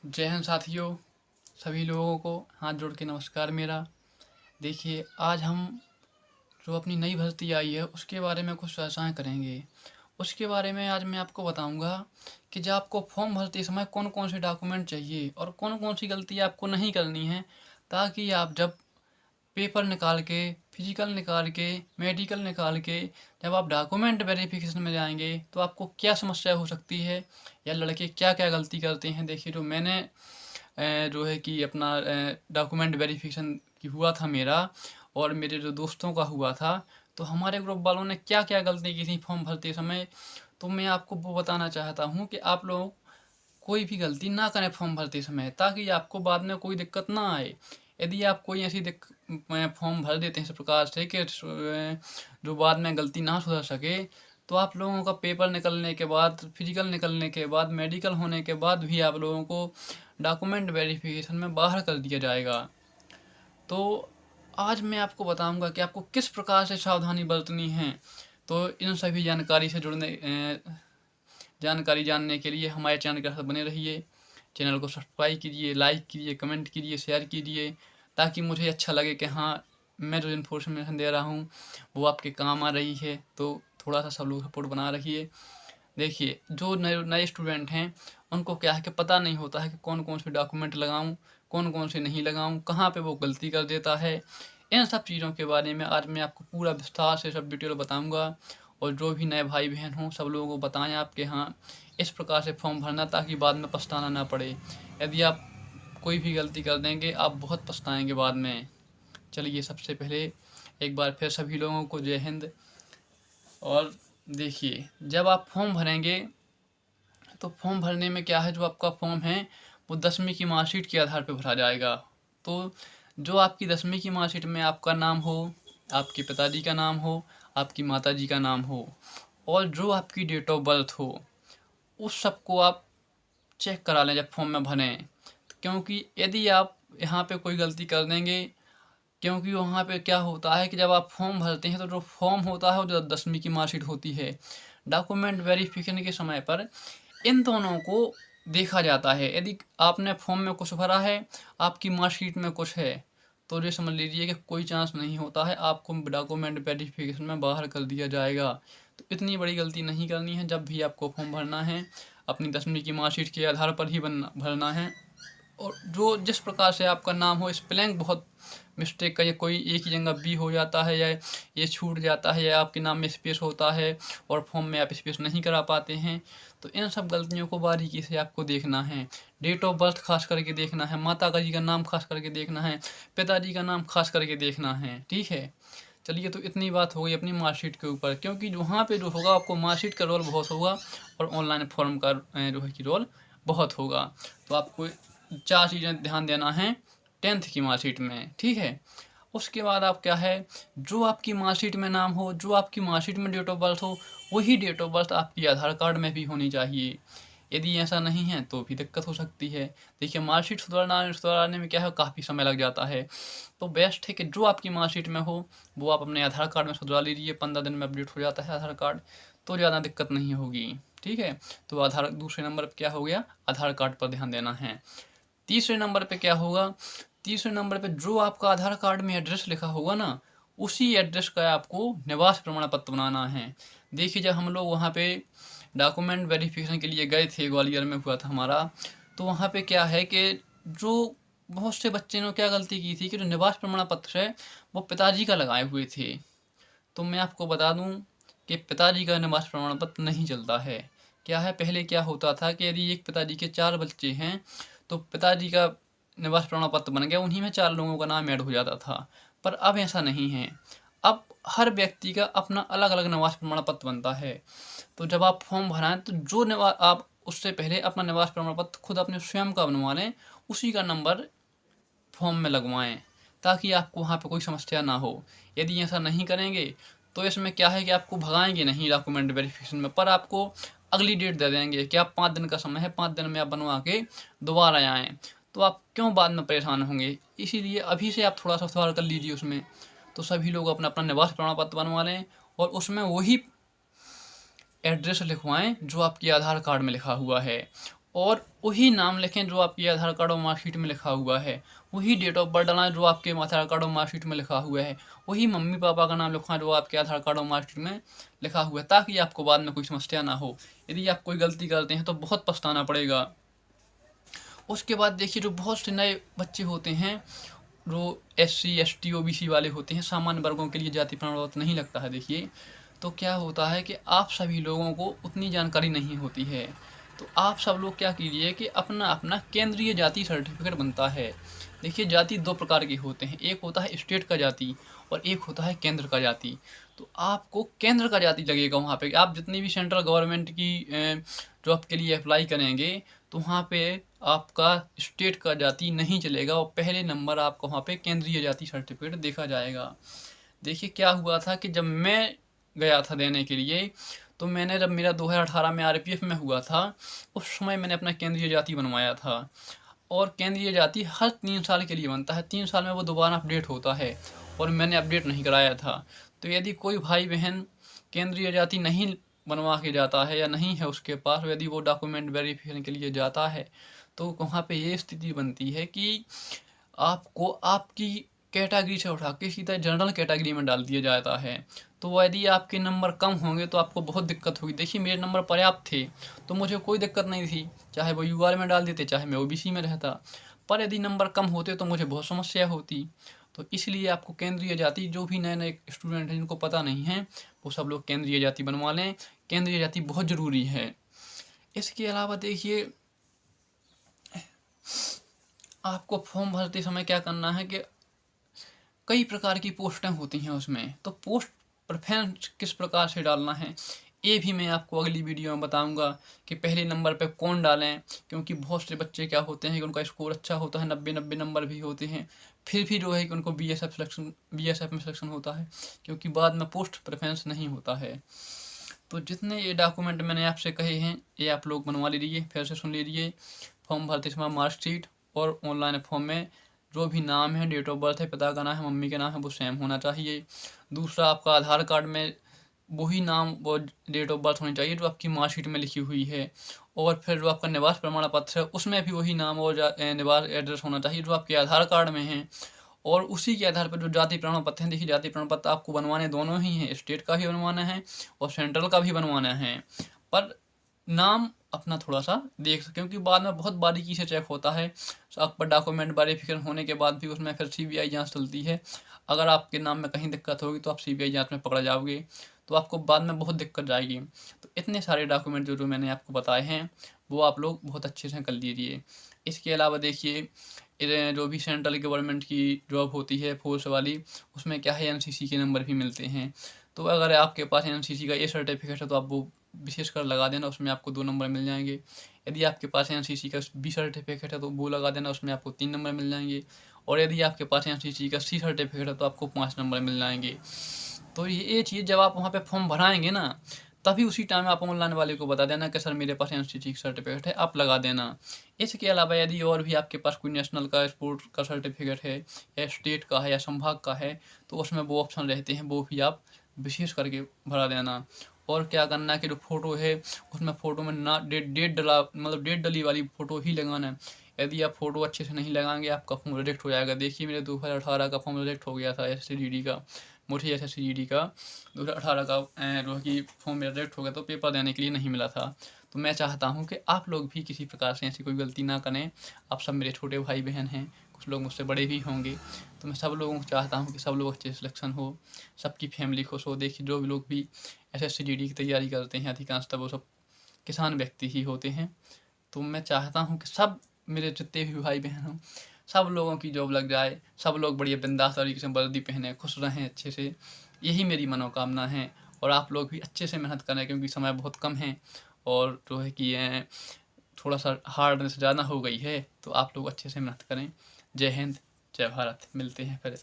जय हिंद साथियों, सभी लोगों को हाथ जोड़ के नमस्कार मेरा। देखिए, आज हम जो अपनी नई भर्ती आई है उसके बारे में कुछ चर्चाएँ करेंगे। उसके बारे में आज मैं आपको बताऊँगा कि जब आपको फॉर्म भरते समय कौन-कौन से डॉक्यूमेंट चाहिए और कौन-कौन सी गलती आपको नहीं करनी है, ताकि आप जब पेपर निकाल के, फिजिकल निकाल के, मेडिकल निकाल के जब आप डॉक्यूमेंट वेरिफिकेशन में जाएँगे तो आपको क्या समस्या हो सकती है या लड़के क्या-क्या गलती करते हैं। देखिए, जो मैंने जो है कि अपना डॉक्यूमेंट वेरिफिकेशन की हुआ था मेरा और मेरे जो दोस्तों का हुआ था, तो हमारे ग्रुप वालों ने क्या-क्या गलती की थी फॉर्म भरते समय, तो मैं आपको वो बताना चाहता हूँ कि आप लोग कोई भी गलती ना करें फॉर्म भरते समय, ताकि आपको बाद में कोई दिक्कत ना आए। यदि आप कोई ऐसी फॉर्म भर देते हैं इस प्रकार से कि जो बाद में गलती ना सुधर सके, तो आप लोगों का पेपर निकलने के बाद, फिजिकल निकलने के बाद, मेडिकल होने के बाद भी आप लोगों को डॉक्यूमेंट वेरिफिकेशन में बाहर कर दिया जाएगा। तो आज मैं आपको बताऊंगा कि आपको किस प्रकार से सावधानी बरतनी है। तो इन सभी जानकारी से जानकारी जानने के लिए हमारे चैनल के साथ बने रहिए। चैनल को सब्सक्राइब कीजिए, लाइक कीजिए, कमेंट कीजिए, शेयर कीजिए, ताकि मुझे अच्छा लगे कि हाँ, मैं जो इन्फॉर्मेशन दे रहा हूँ वो आपके काम आ रही है। तो थोड़ा सा सब लोग सपोर्ट बना रखिए। देखिए, जो नए नए स्टूडेंट हैं उनको क्या है कि पता नहीं होता है कि कौन कौन से डॉक्यूमेंट लगाऊं, कौन कौन से नहीं लगाऊं, कहाँ पे वो गलती कर देता है। इन सब चीज़ों के बारे में आज मैं आपको पूरा विस्तार से सब डिटेल बताऊंगा। और जो भी नए भाई बहन हों सब लोगों को बताएं आपके हाँ इस प्रकार से फॉर्म भरना, ताकि बाद में पछताना ना पड़े। यदि आप कोई भी गलती कर देंगे आप बहुत पछताएंगे बाद में। चलिए, सबसे पहले एक बार फिर सभी लोगों को जय हिंद। और देखिए, जब आप फॉर्म भरेंगे तो फॉर्म भरने में क्या है, जो आपका फॉर्म है वो 10वीं की मार्कशीट के आधार पर भरा जाएगा। तो जो आपकी 10वीं की मार्कशीट में आपका नाम हो, आपके पिताजी का नाम हो, आपकी माताजी का नाम हो और जो आपकी डेट ऑफ बर्थ हो, उस सबको आप चेक करा लें जब फॉर्म में भरें। क्योंकि यदि आप यहाँ पे कोई गलती कर देंगे, क्योंकि वहाँ पे क्या होता है कि जब आप फॉर्म भरते हैं तो जो फॉर्म होता है वो जो 10वीं की मार्कशीट होती है, डॉक्यूमेंट वेरिफिकेशन के समय पर इन दोनों को देखा जाता है। यदि आपने फॉर्म में कुछ भरा है, आपकी मार्कशीट में कुछ है, तो ये समझ लीजिए कि कोई चांस नहीं होता है, आपको डॉक्यूमेंट वेरिफिकेशन में बाहर कर दिया जाएगा। तो इतनी बड़ी गलती नहीं करनी है। जब भी आपको फॉर्म भरना है, अपनी 10वीं की मार्कशीट के आधार पर ही भरना है। और जो जिस प्रकार से आपका नाम हो, स्पेलिंग बहुत मिस्टेक का, ये कोई एक ही जगह बी हो जाता है या ये छूट जाता है या आपके नाम में स्पेस होता है और फॉर्म में आप स्पेस नहीं करा पाते हैं, तो इन सब गलतियों को बारीकी से आपको देखना है। डेट ऑफ बर्थ खास करके देखना है, माता जी का नाम खास करके देखना है, पिताजी का नाम खास करके देखना है। ठीक है, चलिए, तो इतनी बात हो गई अपनी मार्कशीट के ऊपर, क्योंकि वहाँ पे जो होगा आपको मार्कशीट का रोल बहुत होगा और ऑनलाइन फॉर्म का जो है कि रोल बहुत होगा। तो आपको 4 चीज़ें ध्यान देना है 10th की मार्कशीट में। ठीक है, उसके बाद आप क्या है, जो आपकी मार्कशीट में नाम हो, जो आपकी मार्कशीट में डेट ऑफ बर्थ हो, वही डेट ऑफ बर्थ आपकी आधार कार्ड में भी होनी चाहिए। यदि ऐसा नहीं है तो भी दिक्कत हो सकती है। देखिए, मार्कशीट सुधारने में क्या है, काफ़ी समय लग जाता है। तो बेस्ट है कि जो आपकी मार्कशीट में हो वो आप अपने आधार कार्ड में सुधरा लीजिए। 15 दिन में अपडेट हो जाता है आधार कार्ड, तो ज़्यादा दिक्कत नहीं होगी। ठीक है, तो दूसरे नंबर पर क्या हो गया, आधार कार्ड पर ध्यान देना है। तीसरे नंबर पे क्या होगा, तीसरे नंबर पे जो आपका आधार कार्ड में एड्रेस लिखा होगा ना, उसी एड्रेस का आपको निवास प्रमाण पत्र बनाना है। देखिए, जब हम लोग वहाँ पे डॉक्यूमेंट वेरिफिकेशन के लिए गए थे, ग्वालियर में हुआ था हमारा, तो वहाँ पे क्या है कि जो बहुत से बच्चे ने क्या गलती की थी कि जो निवास प्रमाण पत्र है वो पिताजी का लगाए हुए थे। तो मैं आपको बता दूं कि पिताजी का निवास प्रमाण पत्र नहीं चलता है। क्या है, पहले क्या होता था कि यदि एक पिताजी के 4 बच्चे हैं तो पिताजी का निवास प्रमाण पत्र बन गया, उन्हीं में 4 लोगों का नाम ऐड हो जाता था। पर अब ऐसा नहीं है, अब हर व्यक्ति का अपना अलग अलग निवास प्रमाण पत्र बनता है। तो जब आप फॉर्म भराएं तो जो निवास आप उससे पहले अपना निवास प्रमाण पत्र खुद अपने स्वयं का बनवा लें, उसी का नंबर फॉर्म में लगवाएं, ताकि आपको वहाँ पे कोई समस्या ना हो। यदि ऐसा नहीं करेंगे तो इसमें क्या है कि आपको भगाएंगे नहीं डॉक्यूमेंट वेरिफिकेशन में, पर आपको अगली डेट दे देंगे कि आप 5 दिन का समय है, 5 दिन में आप बनवा के दोबारा आएँ। तो आप क्यों बाद में परेशान होंगे, इसीलिए अभी से आप थोड़ा सा सुधार कर लीजिए उसमें। तो सभी लोग अपना अपना निवास प्रमाण पत्र बनवा लें और उसमें वही एड्रेस लिखवाएं जो आपके आधार कार्ड में लिखा हुआ है। और वही नाम लिखें जो आपके आधार कार्ड और मार्कशीट में लिखा हुआ है, वही डेट ऑफ बर्थ डालना जो आपके आधार कार्ड और मार्कशीट में लिखा हुआ है, वही मम्मी पापा का नाम लिखना जो आपके आधार कार्ड और मार्कशीट में लिखा हुआ है, ताकि आपको बाद में कोई समस्या ना हो। यदि आप कोई गलती करते हैं तो बहुत पछताना पड़ेगा। उसके बाद देखिए, जो बहुत से नए बच्चे होते हैं जो SC ST OBC वाले होते हैं, सामान्य वर्गों के लिए जाति प्रमाण पत्र नहीं लगता है। देखिए, तो क्या होता है कि आप सभी लोगों को उतनी जानकारी नहीं होती है, तो आप सब लोग क्या कीजिए कि अपना अपना केंद्रीय जाति सर्टिफिकेट बनता है। देखिए, जाति दो प्रकार के होते हैं, एक होता है स्टेट का जाति और एक होता है केंद्र का जाति। तो आपको केंद्र का जाति लगेगा वहाँ पे। आप जितनी भी सेंट्रल गवर्नमेंट की जॉब के लिए अप्लाई करेंगे तो वहाँ पे आपका स्टेट का जाति नहीं चलेगा और पहले नंबर आपका वहाँ पे केंद्रीय जाति सर्टिफिकेट देखा जाएगा। देखिए, क्या हुआ था कि जब मैं गया था देने के लिए, तो मैंने जब मेरा 2018 में RPF में हुआ था, उस समय मैंने अपना केंद्रीय जाति बनवाया था। और केंद्रीय जाति हर 3 साल के लिए बनता है, 3 साल में वो दोबारा अपडेट होता है और मैंने अपडेट नहीं कराया था। तो यदि कोई भाई बहन केंद्रीय जाति नहीं बनवा के जाता है या नहीं है उसके पास, यदि वो डॉक्यूमेंट वेरिफिकेशन के लिए जाता है, तो वहाँ पे ये स्थिति बनती है कि आपको आपकी कैटेगरी से उठा के सीधा जनरल कैटेगरी में डाल दिया जाता है। तो यदि आपके नंबर कम होंगे तो आपको बहुत दिक्कत होगी। देखिए, मेरे नंबर पर्याप्त थे तो मुझे कोई दिक्कत नहीं थी, चाहे वो UR में डाल देते, चाहे मैं OBC में रहता। पर यदि नंबर कम होते तो मुझे बहुत समस्या होती। तो इसलिए आपको केंद्रीय जाति, जो भी नए नए स्टूडेंट हैं जिनको पता नहीं है, वो सब लोग केंद्रीय जाति बनवा लें। केंद्रीय जाति बहुत ज़रूरी है। इसके अलावा देखिए, आपको फॉर्म भरते समय क्या करना है कि कई प्रकार की पोस्टें होती हैं उसमें, तो पोस्ट प्रेफरेंस किस प्रकार से डालना है ये भी मैं आपको अगली वीडियो में बताऊंगा कि पहले नंबर पे कौन डालें। क्योंकि बहुत से बच्चे क्या होते हैं कि उनका स्कोर अच्छा होता है, 90 नंबर भी होते हैं, फिर भी जो है कि उनको BSF में सिलेक्शन होता है, क्योंकि बाद में पोस्ट प्रेफरेंस नहीं होता है। तो जितने ये डॉक्यूमेंट मैंने आपसे कहे हैं ये आप लोग बनवा लीजिए। फिर से सुन लीजिए, फॉर्म भरते समय मार्कशीट और ऑनलाइन फॉर्म में जो भी नाम है, डेट ऑफ बर्थ है, पिता का नाम है, मम्मी का नाम है, वो सेम होना चाहिए। दूसरा, आपका आधार कार्ड में वही नाम वो डेट ऑफ बर्थ होनी चाहिए जो आपकी मार्कशीट में लिखी हुई है। और फिर जो आपका निवास प्रमाण पत्र है उसमें भी वही नाम और निवास एड्रेस होना चाहिए जो आपके आधार कार्ड में है। और उसी के आधार पर जो जाति प्रमाण पत्र हैं, देखिए जाति प्रमाण पत्र आपको बनवाने दोनों ही हैं, स्टेट का भी बनवाना है और सेंट्रल का भी बनवाना है। पर नाम अपना थोड़ा सा देख, क्योंकि बाद में बहुत बारीकी से चेक होता है। आपका डॉक्यूमेंट वेरिफिकेशन होने के बाद भी उसमें फिर CBI जांच चलती है। अगर आपके नाम में कहीं दिक्कत होगी तो आप CBI जांच में पकड़ जाओगे, तो आपको बाद में बहुत दिक्कत जाएगी। तो इतने सारे डॉक्यूमेंट जो मैंने आपको बताए हैं वो आप लोग बहुत अच्छे से कर लीजिए। इसके अलावा देखिए, जो भी सेंट्रल गवर्नमेंट की जॉब होती है फोर्स वाली, उसमें क्या है NCC के नंबर भी मिलते हैं। तो अगर आपके पास NCC का ये सर्टिफिकेट है तो आप वो विशेष कर लगा देना, उसमें आपको 2 नंबर मिल जाएंगे। यदि आपके पास NCC का B सर्टिफिकेट है तो वो लगा देना, उसमें आपको 3 नंबर मिल जाएंगे। और यदि आपके पास NCC का C सर्टिफिकेट है तो आपको 5 नंबर मिल जाएंगे। तो ये चीज़ जब आप वहाँ पे फॉर्म भराएंगे ना, तभी उसी टाइम आप ऑनलाइन वाले को बता देना कि सर मेरे पास NCC सर्टिफिकेट है, आप लगा देना। इसके अलावा यदि और भी आपके पास कोई नेशनल का स्पोर्ट का सर्टिफिकेट है या स्टेट का है या संभाग का है तो उसमें वो ऑप्शन रहते हैं, वो भी आप विशेष करके भरा देना। और क्या करना है कि जो फ़ोटो है उसमें फ़ोटो में ना डेट डला, मतलब डेट डली वाली फ़ोटो ही लगाना है। यदि आप फ़ोटो अच्छे से नहीं लगाएंगे आपका फॉर्म रिजेक्ट हो जाएगा। देखिए, मेरे 2018 का फॉर्म रिजेक्ट हो गया था SSCGD का, मुझे SSCGD का 2018 का जो कि फॉर्म रिजेक्ट हो गया, तो पेपर देने के लिए नहीं मिला था। तो मैं चाहता हूँ कि आप लोग भी किसी प्रकार से ऐसी कोई गलती ना करें। आप सब मेरे छोटे भाई बहन हैं, कुछ लोग मुझसे बड़े भी होंगे, तो मैं सब लोगों को चाहता हूँ कि सब लोग अच्छे सिलेक्शन हो, सबकी फैमिली खुश हो। देखिए, जो भी लोग भी SSCGD की तैयारी करते हैं अधिकांशतः वो सब किसान व्यक्ति ही होते हैं। तो मैं चाहता हूँ कि सब मेरे जितने भी भाई बहन हों, सब लोगों की जॉब लग जाए, सब लोग बढ़िया बिंदास तरीके से वर्दी पहने, खुश रहें अच्छे से, यही मेरी मनोकामना है। और आप लोग भी अच्छे से मेहनत करें क्योंकि समय बहुत कम है और जो है कि थोड़ा सा हार्डनेस ज़्यादा हो गई है, तो आप लोग अच्छे से मेहनत करें। जय हिंद, जय भारत, मिलते हैं फिर।